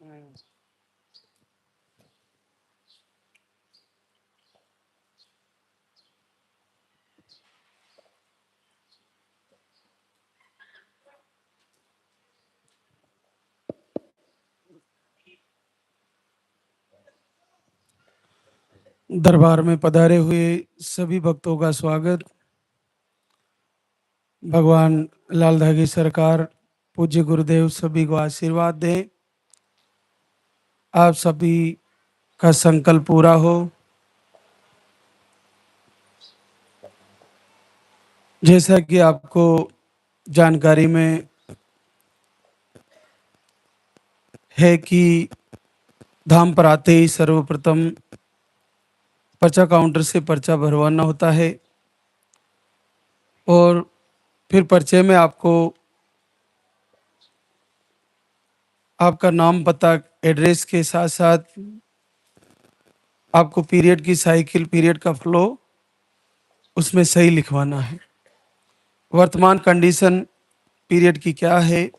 दरबार में पधारे हुए सभी भक्तों का स्वागत। भगवान लाल धागी सरकार पूज्य गुरुदेव सभी को आशीर्वाद दें। आप सभी का संकल्प पूरा हो। जैसा कि आपको जानकारी में है कि धाम पर आते ही सर्वप्रथम पर्चा काउंटर से पर्चा भरवाना होता है और फिर पर्चे में आपको आपका नाम, पता, एड्रेस के साथ साथ आपको पीरियड की साइकिल, पीरियड का फ्लो उसमें सही लिखवाना है। वर्तमान कंडीशन पीरियड की क्या है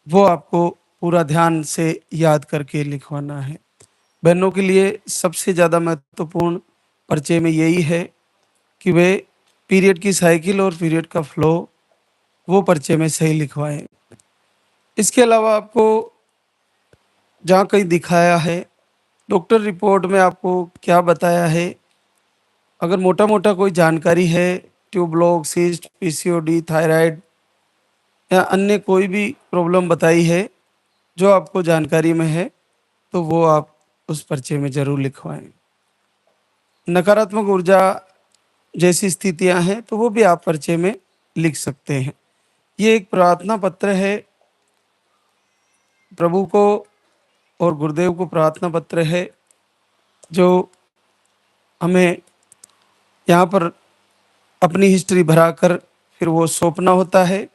वो आपको पूरा ध्यान से याद करके लिखवाना है। बहनों के लिए सबसे ज़्यादा महत्वपूर्ण पर्चे में यही है कि वे पीरियड की साइकिल और पीरियड का फ्लो वो पर्चे में सही लिखवाएं। इसके अलावा आपको जहाँ कहीं दिखाया है, डॉक्टर रिपोर्ट में आपको क्या बताया है, अगर मोटा मोटा कोई जानकारी है, tube block, cyst, PCOD, thyroid या अन्य कोई भी प्रॉब्लम बताई है जो आपको जानकारी में है, तो वो आप उस पर्चे में ज़रूर लिखवाएं। नकारात्मक ऊर्जा जैसी स्थितियां हैं तो वो भी आप पर्चे में लिख सकते हैं। ये एक प्रार्थना पत्र है, प्रभु को और गुरुदेव को प्रार्थना पत्र है जो हमें यहाँ पर अपनी हिस्ट्री भरा कर फिर वो सौंपना होता है।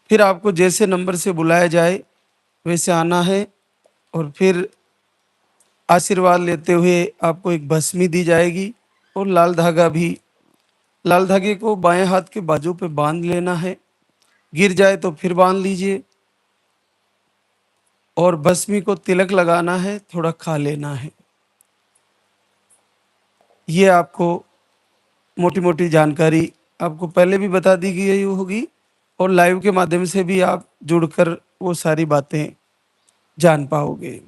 फिर आपको जैसे नंबर से बुलाया जाए वैसे आना है और फिर आशीर्वाद लेते हुए आपको एक भस्मी दी जाएगी और लाल धागा भी। लाल धागे को बाएं हाथ के बाजू पे बांध लेना है, गिर जाए तो फिर बांध लीजिए और भस्मी को तिलक लगाना है, थोड़ा खा लेना है। ये आपको मोटी मोटी जानकारी आपको पहले भी बता दी गई होगी और लाइव के माध्यम से भी आप जुड़कर वो सारी बातें जान पाओगे।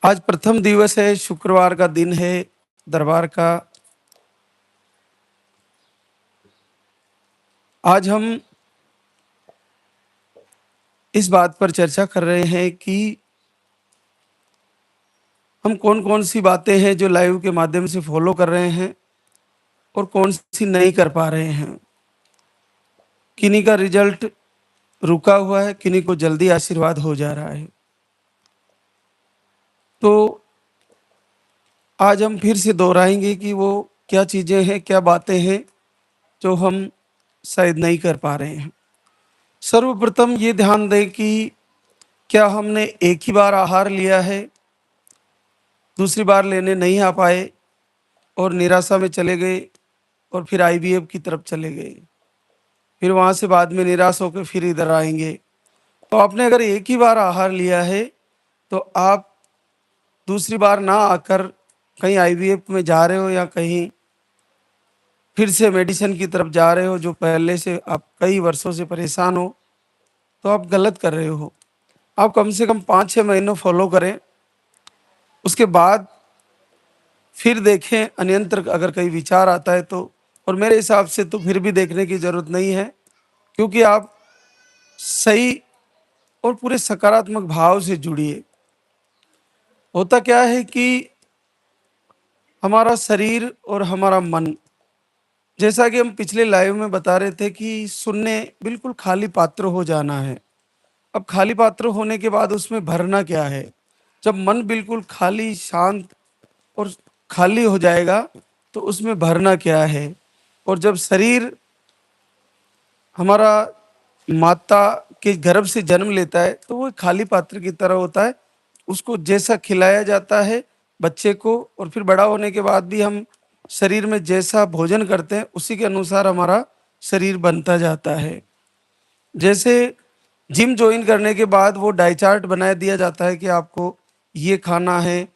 आज प्रथम दिवस है, शुक्रवार का दिन है दरबार का। आज हम इस बात पर चर्चा कर रहे हैं कि हम कौन कौन सी बातें हैं जो लाइव के माध्यम से फॉलो कर रहे हैं और कौन सी नहीं कर पा रहे हैं। किन्हीं का रिजल्ट रुका हुआ है, किन्हीं को जल्दी आशीर्वाद हो जा रहा है। तो आज हम फिर से दोहराएंगे कि वो क्या चीज़ें हैं, क्या बातें हैं जो हम शायद नहीं कर पा रहे हैं। सर्वप्रथम ये ध्यान दें कि क्या हमने एक ही बार आहार लिया है, दूसरी बार लेने नहीं आ पाए और निराशा में चले गए और फिर आईवीएफ की तरफ चले गए, फिर वहाँ से बाद में निराश होकर फिर इधर आएंगे। तो आपने अगर एक ही बार आहार लिया है तो आप दूसरी बार ना आकर कहीं आईवीएफ में जा रहे हो या कहीं फिर से मेडिसिन की तरफ जा रहे हो जो पहले से आप कई वर्षों से परेशान हो, तो आप गलत कर रहे हो। आप कम से कम 5-6 महीनों फॉलो करें, उसके बाद फिर देखें अन्यंत्र अगर कहीं विचार आता है तो। और मेरे हिसाब से तो फिर भी देखने की ज़रूरत नहीं है, क्योंकि आप सही और पूरे सकारात्मक भाव से जुड़िए। होता क्या है कि हमारा शरीर और हमारा मन, जैसा कि हम पिछले लाइव में बता रहे थे कि शून्य बिल्कुल खाली पात्र हो जाना है। अब खाली पात्र होने के बाद उसमें भरना क्या है। जब मन बिल्कुल खाली, शांत और खाली हो जाएगा तो उसमें भरना क्या है। और जब शरीर हमारा माता के गर्भ से जन्म लेता है तो वो खाली पात्र की तरह होता है। उसको जैसा खिलाया जाता है बच्चे को, और फिर बड़ा होने के बाद भी हम शरीर में जैसा भोजन करते हैं उसी के अनुसार हमारा शरीर बनता जाता है। जैसे जिम ज्वाइन करने के बाद वो डाई चार्ट बना दिया जाता है कि आपको ये खाना है,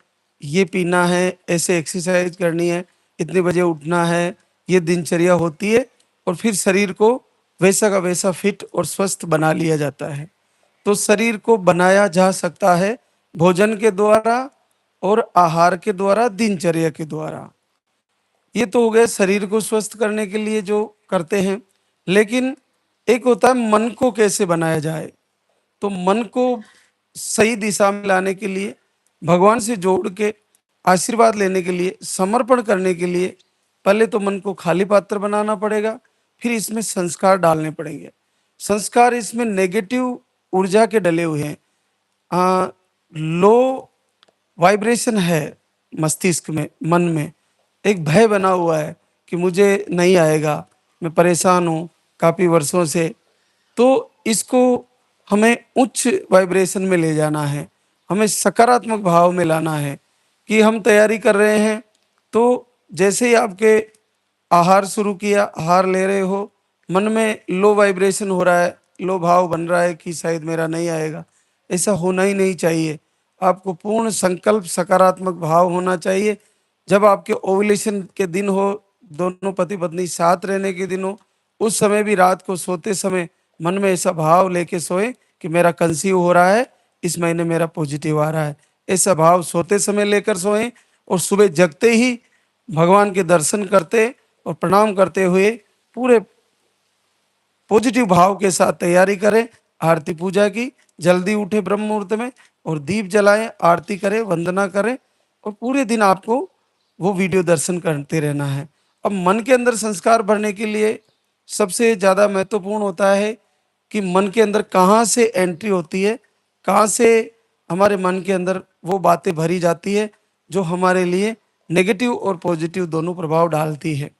ये पीना है, ऐसे एक्सरसाइज करनी है, इतने बजे उठना है, ये दिनचर्या होती है और फिर शरीर को वैसा का वैसा फिट और स्वस्थ बना लिया जाता है। तो शरीर को बनाया जा सकता है भोजन के द्वारा और आहार के द्वारा, दिनचर्या के द्वारा। ये तो हो गए शरीर को स्वस्थ करने के लिए जो करते हैं, लेकिन एक होता है मन को कैसे बनाया जाए। तो मन को सही दिशा में लाने के लिए, भगवान से जोड़ के आशीर्वाद लेने के लिए, समर्पण करने के लिए पहले तो मन को खाली पात्र बनाना पड़ेगा, फिर इसमें संस्कार डालने पड़ेंगे। संस्कार इसमें नेगेटिव ऊर्जा के डले हुए हैं, लो वाइब्रेशन है मस्तिष्क में, मन में एक भय बना हुआ है कि मुझे नहीं आएगा, मैं परेशान हूँ काफ़ी वर्षों से। तो इसको हमें उच्च वाइब्रेशन में ले जाना है, हमें सकारात्मक भाव में लाना है कि हम तैयारी कर रहे हैं। तो जैसे ही आपके आहार शुरू किया, आहार ले रहे हो, मन में लो वाइब्रेशन हो रहा है, लो भाव बन रहा है कि शायद मेरा नहीं आएगा, ऐसा होना ही नहीं चाहिए। आपको पूर्ण संकल्प सकारात्मक भाव होना चाहिए। जब आपके ओवुलेशन के दिन हो, दोनों पति पत्नी साथ रहने के दिन हो, उस समय भी रात को सोते समय मन में ऐसा भाव लेके सोए कि मेरा कंसीव हो रहा है, इस महीने मेरा पॉजिटिव आ रहा है। ऐसा भाव सोते समय लेकर सोएं और सुबह जगते ही भगवान के दर्शन करते और प्रणाम करते हुए पूरे पॉजिटिव भाव के साथ तैयारी करें आरती पूजा की। जल्दी उठे ब्रह्म मुहूर्त में और दीप जलाएं, आरती करें, वंदना करें और पूरे दिन आपको वो वीडियो दर्शन करते रहना है। अब मन के अंदर संस्कार भरने के लिए सबसे ज़्यादा महत्वपूर्ण होता है कि मन के अंदर कहाँ से एंट्री होती है, कहाँ से हमारे मन के अंदर वो बातें भरी जाती है जो हमारे लिए नेगेटिव और पॉजिटिव दोनों प्रभाव डालती है।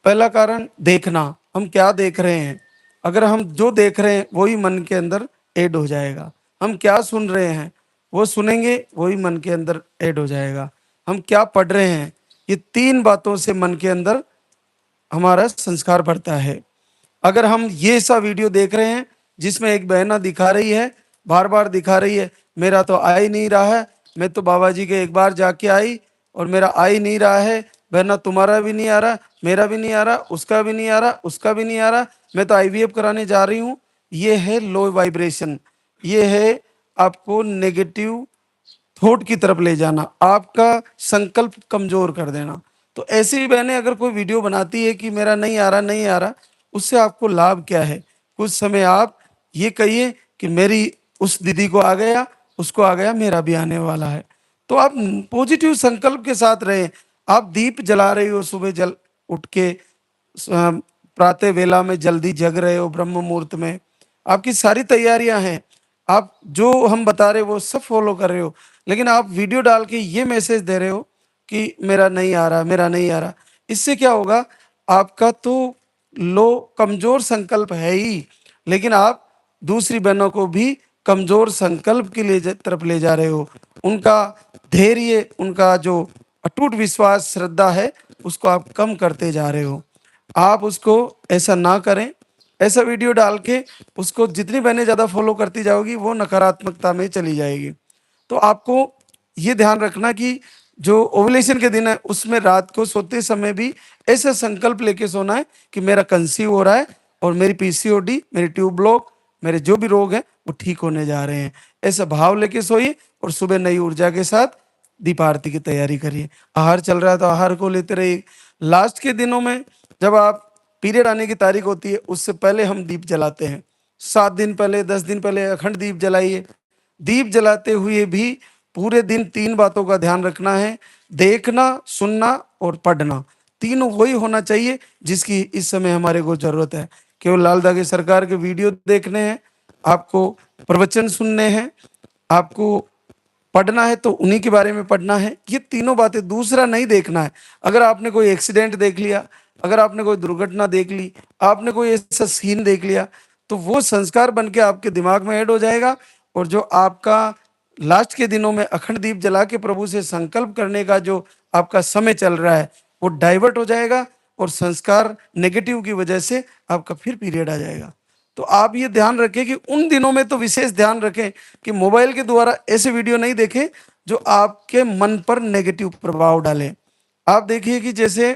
पहला कारण देखना, हम क्या देख रहे हैं। अगर हम जो देख रहे हैं वही मन के अंदर ऐड हो जाएगा। हम क्या सुन रहे हैं, वो सुनेंगे, वही मन के अंदर ऐड हो जाएगा। हम क्या पढ़ रहे हैं, ये तीन बातों से मन के अंदर हमारा संस्कार बढ़ता है। अगर हम ये सा वीडियो देख रहे हैं जिसमें एक बहना दिखा रही है, बार बार दिखा रही है, मेरा तो आ ही नहीं रहा है, मैं तो बाबा जी के एक बार जाके आई और मेरा आ ही नहीं रहा है, बहना तुम्हारा भी नहीं आ रहा, मेरा भी नहीं आ रहा, उसका भी नहीं आ रहा, उसका भी नहीं आ रहा, मैं तो आईवीएफ कराने जा रही हूँ। ये है लो वाइब्रेशन, ये है आपको नेगेटिव थॉट की तरफ ले जाना, आपका संकल्प कमजोर कर देना। तो ऐसी बहनें अगर कोई वीडियो बनाती है कि मेरा नहीं आ रहा, नहीं आ रहा, उससे आपको लाभ क्या है? कुछ समय आप ये कहिए कि मेरी उस दीदी को आ गया, उसको आ गया, मेरा भी आने वाला है। तो आप पॉजिटिव संकल्प के साथ रहें। आप दीप जला रही हो सुबह जल उठ के, प्रातः वेला में जल्दी जग रहे हो ब्रह्म मुहूर्त में, आपकी सारी तैयारियां हैं, आप जो हम बता रहे हो वो सब फॉलो कर रहे हो, लेकिन आप वीडियो डाल के ये मैसेज दे रहे हो कि मेरा नहीं आ रहा, मेरा नहीं आ रहा। इससे क्या होगा, आपका तो लो कमजोर संकल्प है ही, लेकिन आप दूसरी बहनों को भी कमजोर संकल्प की तरफ ले जा रहे हो। उनका धैर्य, उनका जो अटूट विश्वास श्रद्धा है, उसको आप कम करते जा रहे हो। आप उसको ऐसा ना करें। ऐसा वीडियो डाल के उसको जितनी बहनें ज़्यादा फॉलो करती जाओगी वो नकारात्मकता में चली जाएगी। तो आपको ये ध्यान रखना कि जो ओवुलेशन के दिन है उसमें रात को सोते समय भी ऐसा संकल्प लेके सोना है कि मेरा कंसीव हो रहा है और मेरी पीसीओडी, मेरी ट्यूब ब्लॉक, मेरे जो भी रोग हैं वो ठीक होने जा रहे हैं। ऐसा भाव लेके सोइए और सुबह नई ऊर्जा के साथ दीप आरती की तैयारी करिए। आहार चल रहा है तो आहार को लेते रहिए। लास्ट के दिनों में जब आप पीरियड आने की तारीख होती है उससे पहले हम दीप जलाते हैं। 7 दिन पहले, 10 दिन पहले अखंड दीप जलाइए। दीप जलाते हुए भी पूरे दिन 3 बातों का ध्यान रखना है, देखना, सुनना और पढ़ना। तीनों वही होना चाहिए जिसकी इस समय हमारे को जरूरत है। केवल लाल दागे सरकार के वीडियो देखने हैं, आपको प्रवचन सुनने हैं, आपको पढ़ना है तो उन्हीं के बारे में पढ़ना है। ये तीनों बातें, दूसरा नहीं देखना है। अगर आपने कोई एक्सीडेंट देख लिया, अगर आपने कोई दुर्घटना देख ली, आपने कोई ऐसा सीन देख लिया, तो वो संस्कार बन के आपके दिमाग में ऐड हो जाएगा और जो आपका लास्ट के दिनों में अखंड दीप जला के प्रभु से संकल्प करने का जो आपका समय चल रहा है वो डाइवर्ट हो जाएगा और संस्कार नेगेटिव की वजह से आपका फिर पीरियड आ जाएगा। तो आप ये ध्यान रखें कि उन दिनों में तो विशेष ध्यान रखें कि मोबाइल के द्वारा ऐसे वीडियो नहीं देखें जो आपके मन पर नेगेटिव प्रभाव डालें। आप देखिए कि जैसे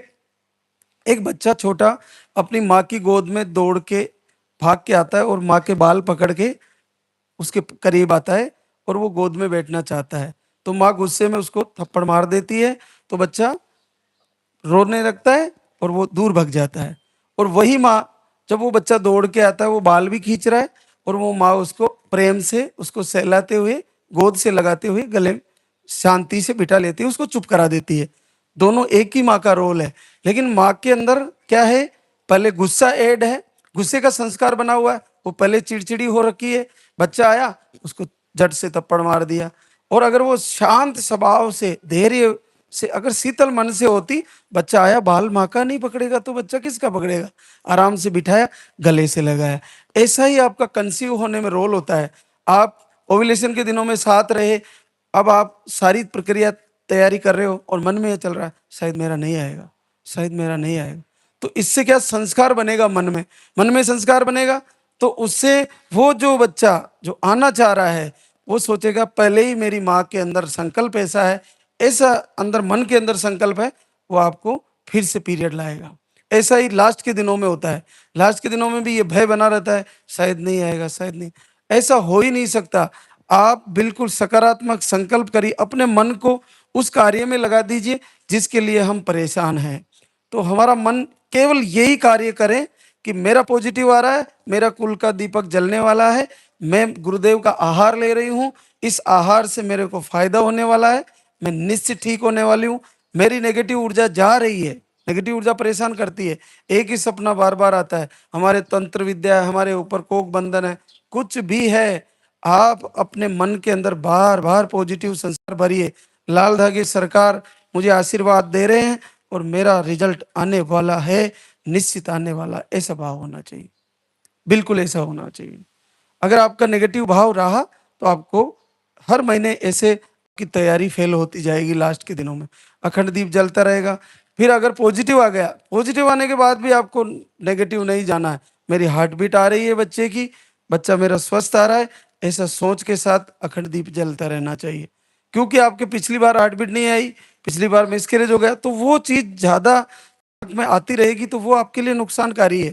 एक बच्चा छोटा अपनी माँ की गोद में दौड़ के भाग के आता है और माँ के बाल पकड़ के उसके करीब आता है और वो गोद में बैठना चाहता है, तो माँ गुस्से में उसको थप्पड़ मार देती है, तो बच्चा रोने लगता है और वो दूर भग जाता है। और वही माँ, जब वो बच्चा दौड़ के आता है, वो बाल भी खींच रहा है और वो माँ उसको प्रेम से उसको सहलाते हुए गोद से लगाते हुए गले शांति से बिठा लेती है, उसको चुप करा देती है। दोनों एक ही माँ का रोल है, लेकिन माँ के अंदर क्या है, पहले गुस्सा ऐड है, गुस्से का संस्कार बना हुआ है, वो पहले चिड़चिड़ी हो रखी है, बच्चा आया उसको झट से थप्पड़ मार दिया। और अगर वो शांत स्वभाव से धैर्य से अगर शीतल मन से होती, बच्चा आया बाल माँ का नहीं पकड़ेगा तो बच्चा किसका पकड़ेगा, आराम से बिठाया गले से लगाया। ऐसा ही आपका कंसीव होने में रोल होता है। आप ओव्यूलेशन के दिनों में साथ रहे, अब आप सारी प्रक्रिया तैयारी कर रहे हो और मन में ये चल रहा है शायद मेरा नहीं आएगा, शायद मेरा नहीं आएगा, तो इससे क्या संस्कार बनेगा मन में संस्कार बनेगा, तो उससे वो जो बच्चा जो आना चाह रहा है वो सोचेगा पहले ही मेरी माँ के अंदर संकल्प ऐसा है, ऐसा अंदर मन के अंदर संकल्प है, वो आपको फिर से पीरियड लाएगा। ऐसा ही लास्ट के दिनों में होता है, लास्ट के दिनों में भी ये भय बना रहता है शायद नहीं आएगा, शायद नहीं। ऐसा हो ही नहीं सकता। आप बिल्कुल सकारात्मक संकल्प करिए, अपने मन को उस कार्य में लगा दीजिए जिसके लिए हम परेशान हैं। तो हमारा मन केवल यही कार्य करे कि मेरा पॉजिटिव आ रहा है, मेरा कुल का दीपक जलने वाला है, मैं गुरुदेव का आहार ले रही हूँ, इस आहार से मेरे को फायदा होने वाला है, मैं निश्चित ठीक होने वाली हूँ, मेरी नेगेटिव ऊर्जा जा रही है। नेगेटिव ऊर्जा परेशान करती है, एक ही सपना बार बार आता है, हमारे तंत्र विद्या है, हमारे ऊपर कोक बंधन है, कुछ भी है, आप अपने मन के अंदर बार बार पॉजिटिव संस्कार भरिए। लाल धागे सरकार मुझे आशीर्वाद दे रहे हैं और मेरा रिजल्ट आने वाला है, निश्चित आने वाला, ऐसा भाव होना चाहिए, बिल्कुल ऐसा होना चाहिए। अगर आपका नेगेटिव भाव रहा तो आपको हर महीने ऐसे की तैयारी फेल होती जाएगी, लास्ट के दिनों में अखंड दीप जलता रहेगा। फिर अगर पॉजिटिव आ गया, पॉजिटिव आने के बाद भी आपको नेगेटिव नहीं जाना है, मेरी हार्ट बीट आ रही है बच्चे की, बच्चा मेरा स्वस्थ आ रहा है, ऐसा सोच के साथ अखंड दीप जलता रहना चाहिए। क्योंकि आपके पिछली बार हार्ट बीट नहीं आई, पिछली बार मिसकैरेज हो गया, तो वो चीज ज्यादा में आती रहेगी तो वो आपके लिए नुकसानकारी है।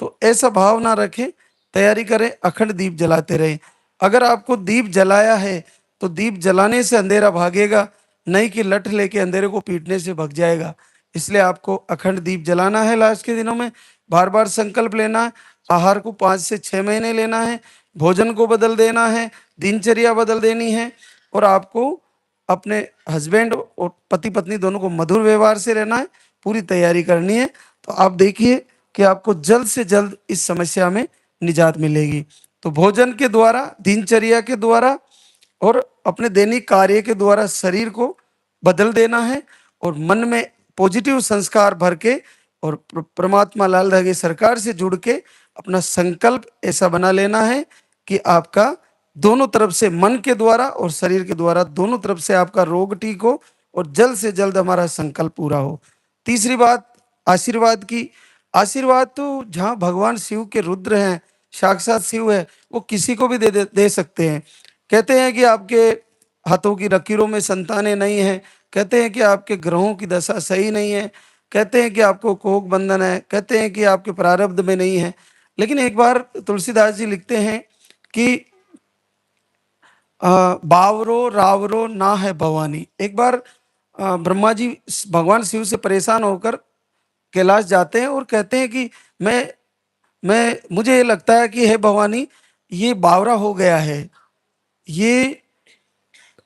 तो ऐसा भाव ना रखें, तैयारी करें, अखंड दीप जलाते रहें। अगर आपको दीप जलाया है तो दीप जलाने से अंधेरा भागेगा, नहीं कि लठ लेके अंधेरे को पीटने से भग जाएगा। इसलिए आपको अखंड दीप जलाना है लास्ट के दिनों में, बार बार संकल्प लेना है, आहार को 5 से 6 महीने लेना है, भोजन को बदल देना है, दिनचर्या बदल देनी है, और आपको अपने हस्बैंड और पति पत्नी दोनों को मधुर व्यवहार से रहना है, पूरी तैयारी करनी है। तो आप देखिए कि आपको जल्द से जल्द इस समस्या में निजात मिलेगी। तो भोजन के द्वारा, दिनचर्या के द्वारा और अपने दैनिक कार्य के द्वारा शरीर को बदल देना है और मन में पॉजिटिव संस्कार भर के और परमात्मा लाल धागे सरकार से जुड़ के अपना संकल्प ऐसा बना लेना है कि आपका दोनों तरफ से, मन के द्वारा और शरीर के द्वारा, दोनों तरफ से आपका रोग ठीक हो और जल्द से जल्द हमारा संकल्प पूरा हो। तीसरी बात आशीर्वाद की। आशीर्वाद तो जहाँ भगवान शिव के रुद्र हैं, साक्षात शिव है, वो किसी को भी दे सकते हैं। कहते हैं कि आपके हाथों की लकीरों में संतानें नहीं है, कहते हैं कि आपके ग्रहों की दशा सही नहीं है, कहते हैं कि आपको कोक बंधन है, कहते हैं कि आपके प्रारब्ध में नहीं है। लेकिन एक बार तुलसीदास जी लिखते हैं कि बावरो रावरो ना है भवानी। एक बार ब्रह्मा जी भगवान शिव से परेशान होकर कैलाश जाते हैं और कहते हैं कि मैं मुझे ये लगता है कि हे भवानी, ये बावरा हो गया है, ये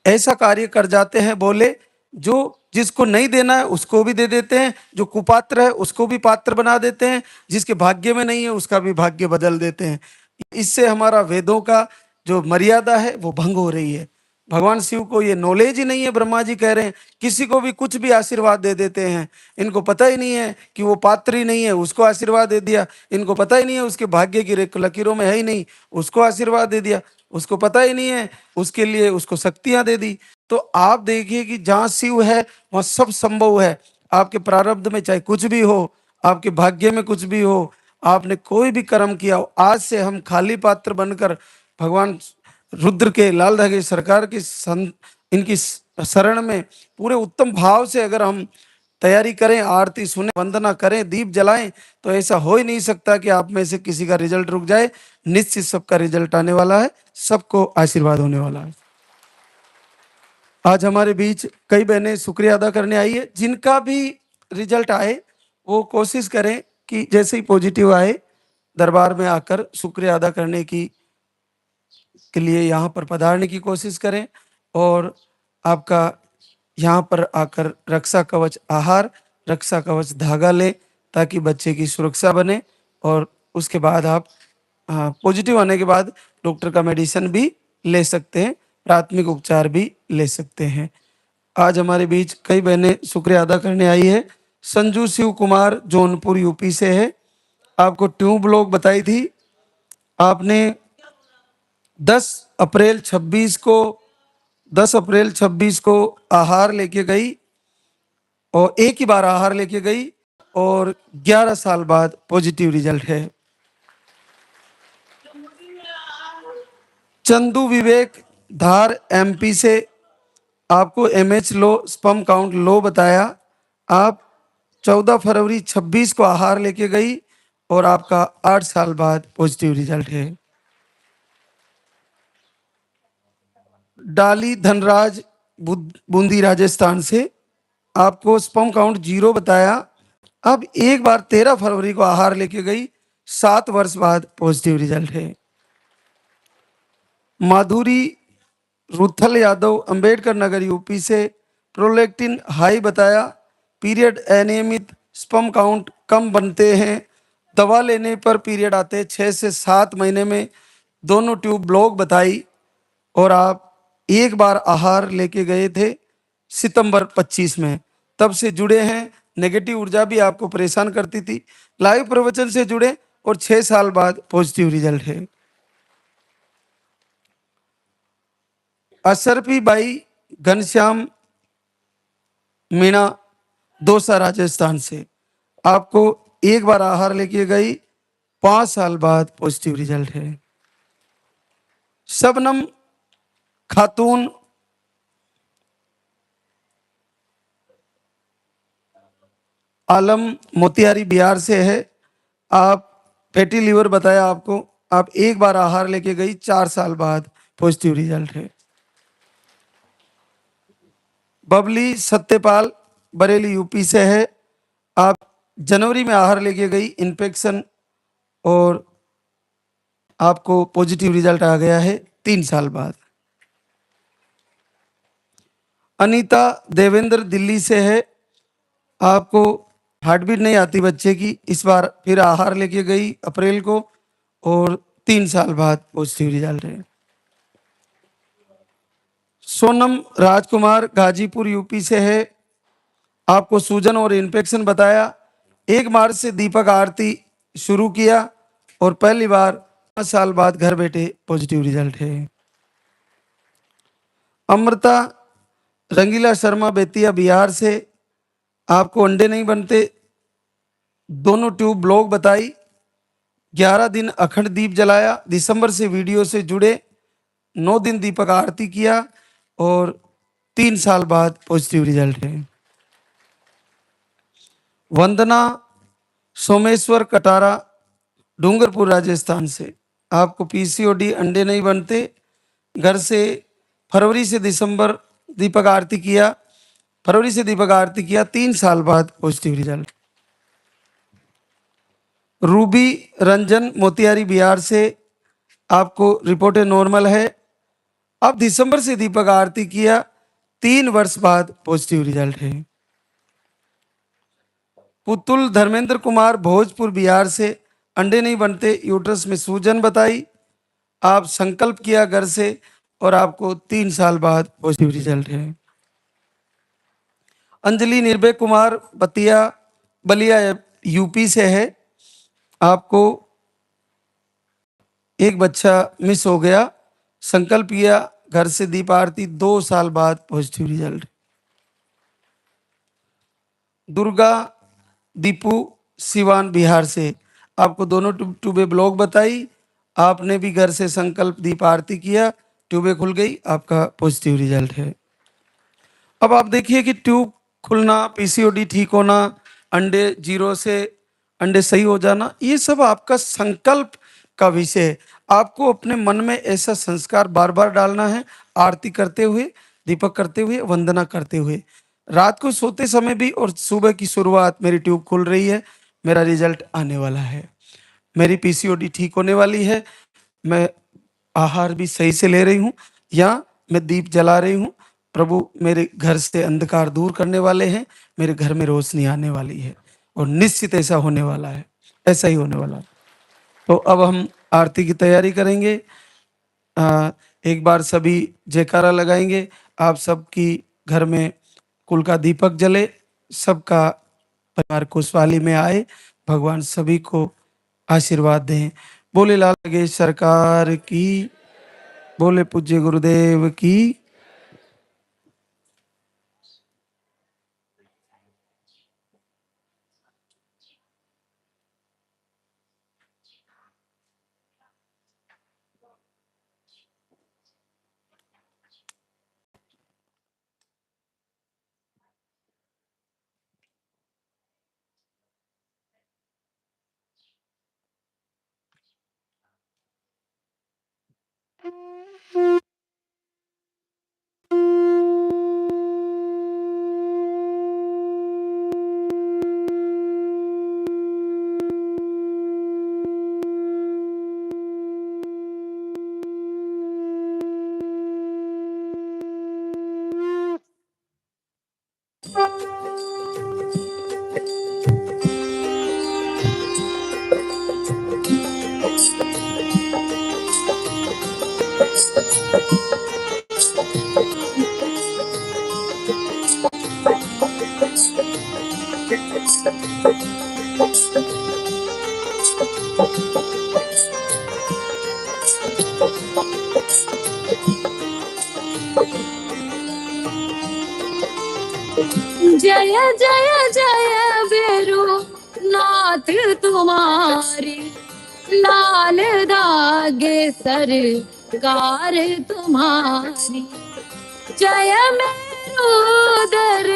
ऐसा कार्य कर जाते हैं, बोले जो जिसको नहीं देना है उसको भी दे देते हैं, जो कुपात्र है उसको भी पात्र बना देते हैं, जिसके भाग्य में नहीं है उसका भी भाग्य बदल देते हैं। इससे हमारा वेदों का जो मर्यादा है वो भंग हो रही है। भगवान शिव को ये नॉलेज ही नहीं है, ब्रह्मा जी कह रहे हैं किसी को भी कुछ भी आशीर्वाद दे देते हैं, इनको पता ही नहीं है कि वो पात्र ही नहीं है, उसको आशीर्वाद दे दिया, इनको पता ही नहीं है उसके भाग्य की लकीरों में है ही नहीं, उसको आशीर्वाद दे दिया, उसको पता ही नहीं है उसके लिए उसको शक्तियां दे दी। तो आप देखिए कि जहाँ शिव है वहाँ सब संभव है। आपके प्रारब्ध में चाहे कुछ भी हो, आपके भाग्य में कुछ भी हो, आपने कोई भी कर्म किया हो, आज से हम खाली पात्र बनकर भगवान रुद्र के लाल धागे सरकार की इनकी शरण में पूरे उत्तम भाव से अगर हम तैयारी करें, आरती सुने, वंदना करें, दीप जलाएं, तो ऐसा हो ही नहीं सकता कि आप में से किसी का रिजल्ट रुक जाए। निश्चित सबका रिजल्ट आने वाला है, सबको आशीर्वाद होने वाला है। आज हमारे बीच कई बहनें शुक्रिया अदा करने आई है। जिनका भी रिजल्ट आए वो कोशिश करें कि जैसे ही पॉजिटिव आए दरबार में आकर शुक्रिया अदा करने की के लिए यहाँ पर पधारने की कोशिश करें और आपका यहाँ पर आकर रक्षा कवच आहार, रक्षा कवच धागा लें ताकि बच्चे की सुरक्षा बने और उसके बाद आप पॉजिटिव आने के बाद डॉक्टर का मेडिसिन भी ले सकते हैं, प्राथमिक उपचार भी ले सकते हैं। आज हमारे बीच कई बहनें शुक्रिया अदा करने आई है। संजू शिव कुमार जौनपुर यूपी से है, आपको ट्यूब लोग बताई थी, आपने 10 अप्रैल 26 को 10 अप्रैल 26 को आहार लेके गई और एक ही बार आहार लेके गई और 11 साल बाद पॉजिटिव रिजल्ट है। चंदू विवेक धार एमपी से, आपको एमएच लो, स्पर्म काउंट लो बताया, आप 14 फरवरी 26 को आहार लेके गई और आपका 8 साल बाद पॉजिटिव रिजल्ट है। डाली धनराज बूंदी राजस्थान से, आपको स्पर्म काउंट 0 बताया, अब एक बार 13 फरवरी को आहार लेके गई, 7 वर्ष बाद पॉजिटिव रिजल्ट है। माधुरी रुथल यादव अंबेडकर नगर यूपी से, प्रोलैक्टिन हाई बताया, पीरियड अनियमित, स्पर्म काउंट कम बनते हैं, दवा लेने पर पीरियड आते हैं 6 से 7 महीने में, दोनों ट्यूब ब्लॉक बताई और आप एक बार आहार लेके गए थे सितंबर 25 में, तब से जुड़े हैं। नेगेटिव ऊर्जा भी आपको परेशान करती थी, लाइव प्रवचन से जुड़े और 6 साल बाद पॉजिटिव रिजल्ट है। अशरफी बाई घनश्याम मीणा दौसा राजस्थान से, आपको एक बार आहार लेके गई, 5 साल बाद पॉजिटिव रिजल्ट है। शबनम खातून आलम मोतिहारी बिहार से है, आप फैटी लीवर बताया आपको, आप एक बार आहार लेके गई, 4 साल बाद पॉजिटिव रिजल्ट है। बबली सत्यपाल बरेली यूपी से है, आप जनवरी में आहार लेके गई, इन्फेक्शन और आपको पॉजिटिव रिजल्ट आ गया है 3 साल बाद। अनीता देवेंद्र दिल्ली से है, आपको हार्ट बीट नहीं आती बच्चे की, इस बार फिर आहार लेके गई अप्रैल को और 3 साल बाद पॉजिटिव रिजल्ट है। सोनम राजकुमार गाजीपुर यूपी से है, आपको सूजन और इन्फेक्शन बताया, 1 मार्च से दीपक आरती शुरू किया और पहली बार 5 साल बाद घर बैठे पॉजिटिव रिजल्ट है। अमृता रंगीला शर्मा बेतिया बिहार से, आपको अंडे नहीं बनते, दोनों ट्यूब ब्लॉक बताई, 11 दिन अखंड दीप जलाया, दिसंबर से वीडियो से जुड़े, 9 दिन दीपक आरती किया और 3 साल बाद पॉजिटिव रिजल्ट है। वंदना सोमेश्वर कटारा डूंगरपुर राजस्थान से, आपको पीसीओडी, अंडे नहीं बनते, घर से फरवरी से दिसंबर दीपक आरती किया, फरवरी से दीपक आरती किया, 3 साल बाद positive result. Ruby Ranjan Motihari Bihar से, आपको रिपोर्टें नॉर्मल है, अब दिसंबर से दीपक आरती किया, 3 वर्ष बाद पॉजिटिव रिजल्ट है। पुतुल धर्मेंद्र कुमार भोजपुर बिहार से, अंडे नहीं बनते, यूट्रस में सूजन बताई, आप संकल्प किया घर से और आपको 3 साल बाद पॉजिटिव रिजल्ट है। अंजलि निर्भय कुमार बलिया यूपी से है, आपको एक बच्चा मिस हो गया, संकल्प किया घर से दीप आरती, 2 साल बाद पॉजिटिव रिजल्ट। दुर्गा दीपू सिवान बिहार से, आपको दोनों ट्यूबें ब्लॉक बताई, आपने भी घर से संकल्प दीप आरती किया, ट्यूबें खुल गई, आपका पॉजिटिव रिजल्ट है। अब आप देखिए कि ट्यूब खुलना, पीसीओडी ठीक होना, अंडे जीरो से अंडे सही हो जाना, ये सब आपका संकल्प का विषय है। आपको अपने मन में ऐसा संस्कार बार बार डालना है, आरती करते हुए, दीपक करते हुए, वंदना करते हुए, रात को सोते समय भी, और सुबह की शुरुआत, मेरी ट्यूब खुल रही है, मेरा रिजल्ट आने वाला है, मेरी पीसीओडी ठीक होने वाली है, मैं आहार भी सही से ले रही हूँ, या मैं दीप जला रही हूँ, प्रभु मेरे घर से अंधकार दूर करने वाले हैं, मेरे घर में रोशनी आने वाली है, और निश्चित ऐसा होने वाला है, ऐसा ही होने वाला है। तो अब हम आरती की तैयारी करेंगे। एक बार सभी जयकारा लगाएंगे, आप सबकी घर में कुल का दीपक जले, सबका परिवार खुशहाली में आए, भगवान सभी को आशीर्वाद दें। बोले लाल नागेश सरकार की, बोले पूज्य गुरुदेव की। जय जय जय बेरो नाथ तुम्हारी, लाल धागे सरकार तुम्हारी। जय मेरो दर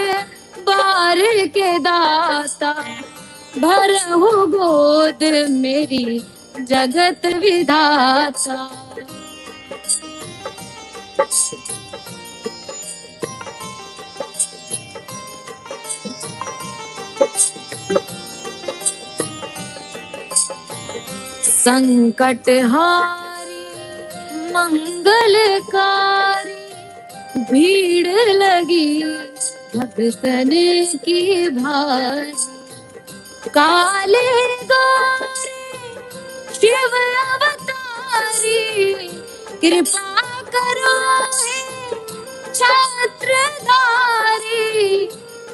बार के दाता, भरहु गोद मेरी जगत विधाता। संकट हारी मंगलकारी, भीड़ लगी भक्तन की भारी। काले गौरी शिव अवतारी, कृपा करो हे छत्रधारी,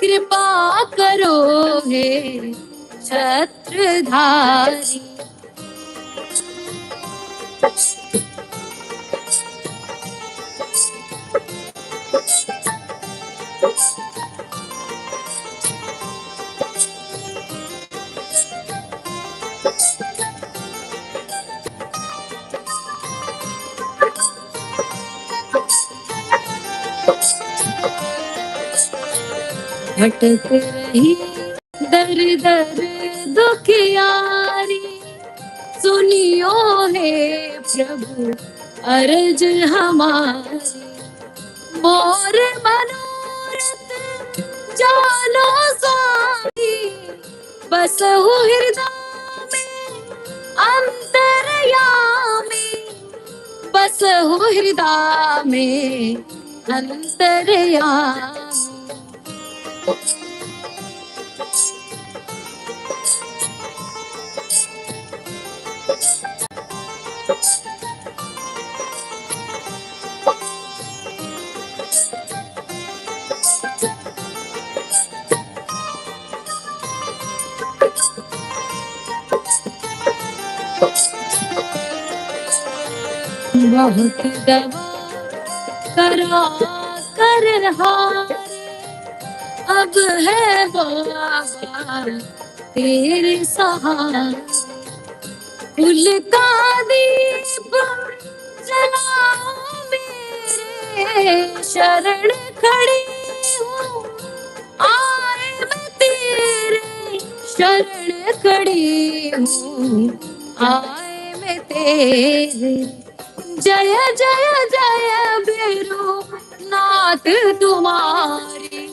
कृपा करो हे छत्रधारी। भटक रही दर दर दुखियारी, सुनियो हे प्रभु अर्ज हमारी। मोर मनोरथ जानो स्वामी, बसहु हृदय में अंतरयामी, बसहु हृदय में अंतरयामी। बहुत दवा करा कर हारे, अब है बाबा तेरे सहारे। कुल का दीप जलाओ मेरे शरण खड़ी हूँ, आए मैं तेरे शरण खड़ी हूँ, आए मैं तेरे। जय जय जय भैरो नाथ तुम्हारी,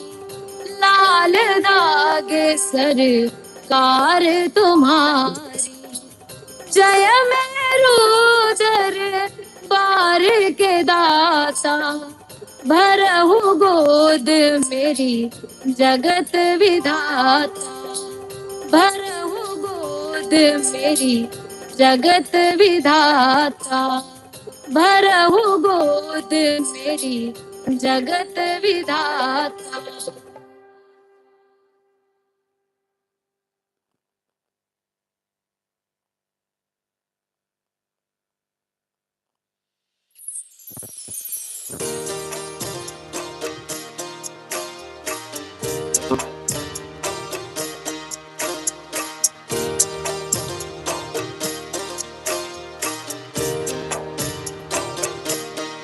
लाल दागे सरकार तुम्हारी। जय मेरू दरबार के दाता, भरहु गोद मेरी जगत विधाता, भरहु गोद मेरी जगत विधाता, भरहु गोद मेरी जगत विधाता।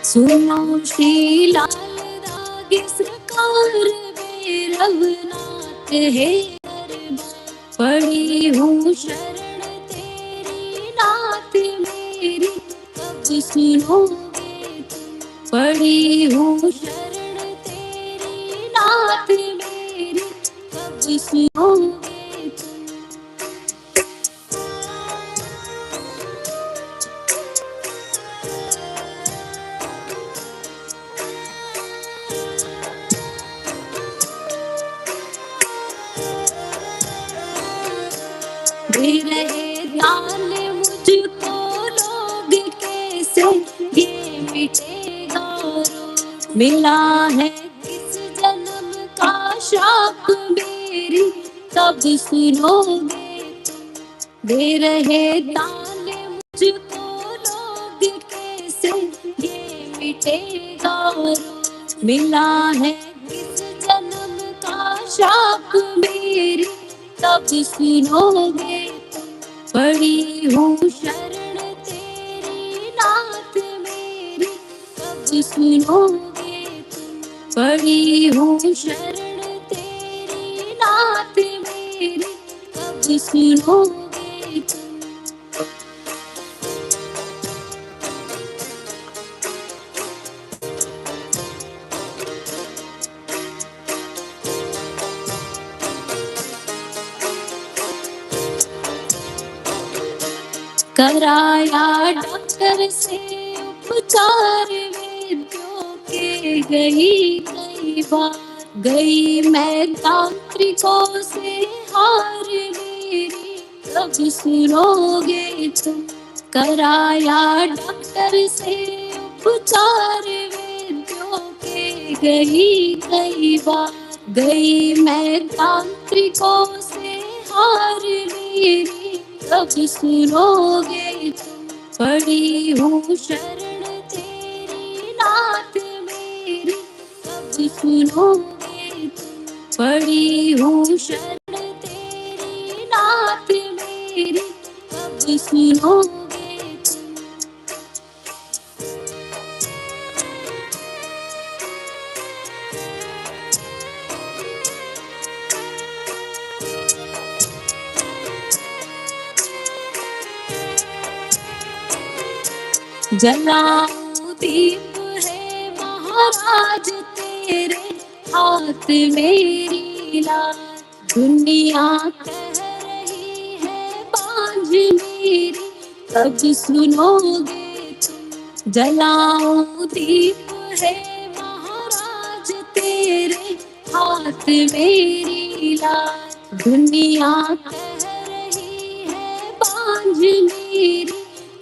सुनो श्री लाल दागे सरकार वे रघुनाथ है दरबार, पड़ी हूँ शरण तेरी नाथ मेरी, कब सुनोगे तुम। पड़ी हूँ शरण तेरी नाथ मेरी, कब सुनोगे तुम। दे रहे ध्यान मुझको लोग कैसे, ये मिटेगा रोग। मिला है किस जन्म का शाप मेरी, तब सुनोगे तुम। दे रहे दान मुझको लोग कैसे, ये मिटेगा रोग। मिला है किस जन्म का शाप मेरी, तब सुनोगे तुम। पड़ी हूँ शरण तेरी नाथ मेरी, कब सुनोगे तुम। पड़ी हूँ शरण तेरी नाथ मेरी, कब सुनोगे तुम। कराया डॉक्टर से उपचार वेद्यों के, गई कई बार गई मैं तांत्रिकों से हार मेरी, कब सुनोगे तुम। कराया डॉक्टर से उपचार वेद्यों के, गई कई बार गई मैं तांत्रिकों से हार मेरी, कब सुनोगे तुम। पड़ी हूँ शरण तेरी नाथ मेरी, कब सुनोगे तुम। पड़ी हूँ शरण तेरी नाथ मेरी, कब सुनोगे तुम। जलाऊं दीप है महाराज तेरे हाथ मेरी लाल, दुनिया कह रही है बांझ मेरी, कब सुनोगे तुम। जलाऊं दीप है महाराज तेरे हाथ मेरी लाल, दुनिया कह रही है बांझ मेरी,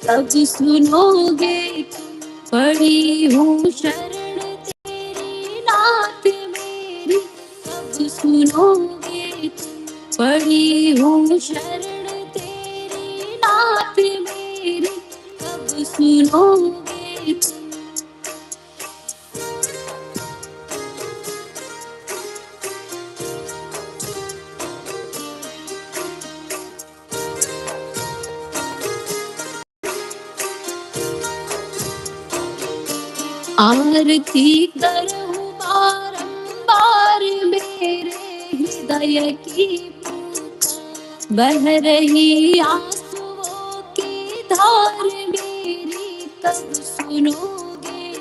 कब सुनोगे तुम। पड़ी हूँ शरण तेरी नाथ मेरी, कब सुनोगे तुम। पड़ी हूँ शरण तेरी नाथ मेरी, कब सुनोगे तुम। आरती करूं बारंबार मेरे हृदय की पुकार। बह रही आंसुओं की धार मेरी कब सुनोगे।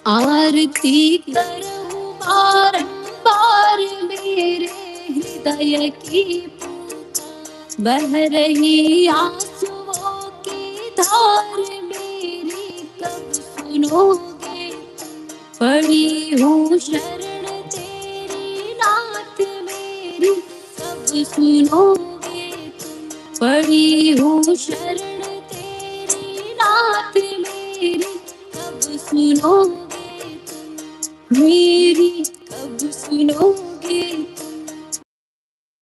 आरती करूं बारंबार मेरे हृदय की पुकार। बह रही आंसुओं की धार मेरी कब सुनोगे। पड़ी हूँ शरण तेरी नाथ मेरी कब सुनोगे। पड़ी हूँ शरण तेरी नाथ मेरी कब सुनोगे। मेरी कब सुनोगे।